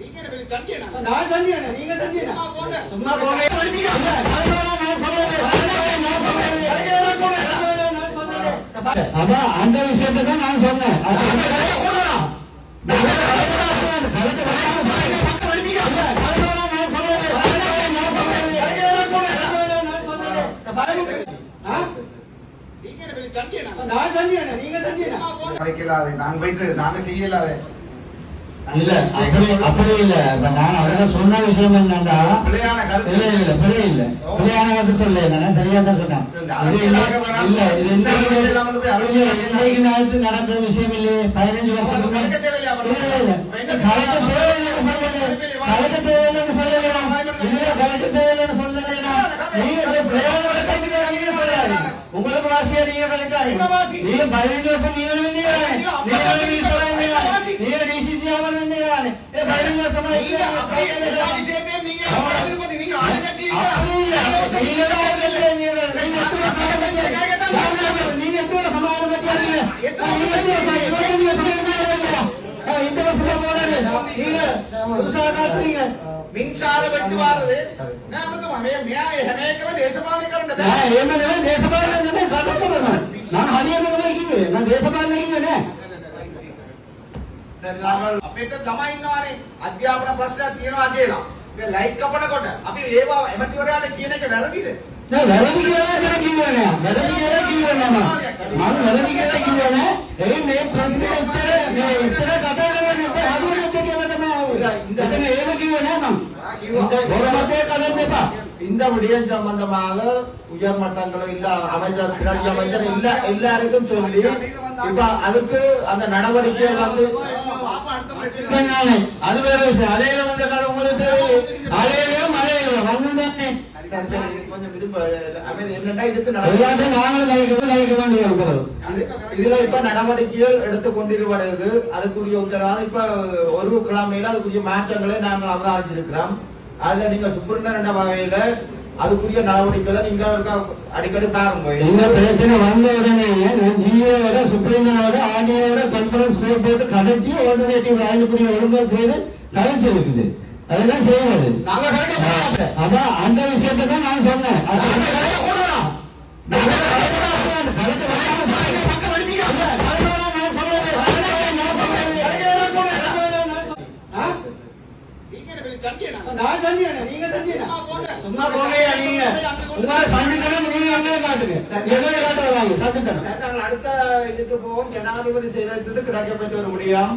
நான் தண்ணியா நீங்க தண்ணியா சும்மா போங்க அதான் அந்த விஷயத்தை தான் நான் சொன்னேன். நான் தண்ணியா நீங்க தண்ணியா நாங்க செய்யலாது இல்ல அப்படி இல்ல. நான் அதெல்லாம் சொன்ன விஷயம் என்னன்னா பிழையான கருத்து சொல்ல நான் சரியா தான் சொன்னேன். இல்ல இது இன்னைக்கு நாளுக்கு நடக்கிற விஷயம் இல்லையே. 15 வருஷத்துக்கு கலக்க தேவையில்லைன்னு சொல்லலைன்னா உங்களுக்கு வாசியா நீங்க நீங்க 15 வருஷம் நீங்க டிசிசி ஆகணும். 15 வருஷமா மின்சார வெட்டு வாரது අධ්‍යාපන ප්‍රශ්නයක් තියෙනවා කියලා. මේ ලයිට් කපනකොට අපි ඒවා එමතිවරයාට කියන එක වැරදිද? නෑ වැරදි කියලා කිව්වේ නෑ. වැරදි කියලා කිව්වේ නෑ. මම වැරදි කියලා කිව්වේ නෑ. ඒ මේ ප්‍රශ්නේ උත්තර මේ ඉස්සර කතා කරන්නේ හදුවනේ කියලා තමයි ආවේ. ඉතින් ඒක කිව්වේ නෑ මම. கிவா கலந்து பா இந்த விடயம் சம்பந்தமாக உயர் மட்டங்களும் இல்ல அமைச்சர் பிரதி அமைச்சர் இல்ல எல்லாருக்கும் சொல்லி இப்ப அதுக்கு அந்த நடவடிக்கை வந்து அது வேற விஷயம். அலையில வந்த காலம் உங்களுக்கு தேவையில்லை. அலையில மழையில வந்துதானே கொஞ்சம் விரும்ப என்னன்னா இதுக்கு இதுல இப்ப நடவடிக்கைகள் எடுத்துக் கொண்டிருப்பது அதுக்குரிய உத்தரவாதம் இப்ப ஒரு கிழமையில அதுக்குரிய மாற்றங்களை நாங்கள் அவதானிச்சிருக்கிறோம். அதுல நீங்க சுப்ரீம் வகையில அதுக்குரிய நடவடிக்கைகளை நீங்க அடிக்கடி பாருங்க. இந்த பிரச்சனை வந்த உடனே ஜியோட சுப்ரீமோட ஆர்டிஓட கான்ஃபரன்ஸ் கோல் போட்டு கலைச்சி ஆல்டர்னேட்டிவ் ஆய்வுக்குரிய ஒழுங்கு செய்து கலைச்சிருக்குது. அதெல்லாம் செய்யாது. அதான் அந்த விஷயத்தை தான் நான் சொன்னேன். நான் தண்ணியா நீங்க தண்ணியா சும்மா போங்கயா நீங்க உங்களை சந்திக்கணும். நீங்க எங்கே காட்டுங்க எங்கே காட்டுறாங்க சந்திக்கணும். நாங்கள் அடுத்த இதுக்கு போவோம். ஜனாதிபதி செயலகத்துக்கு கிடைக்கப்பட்ட ஒரு முடியும்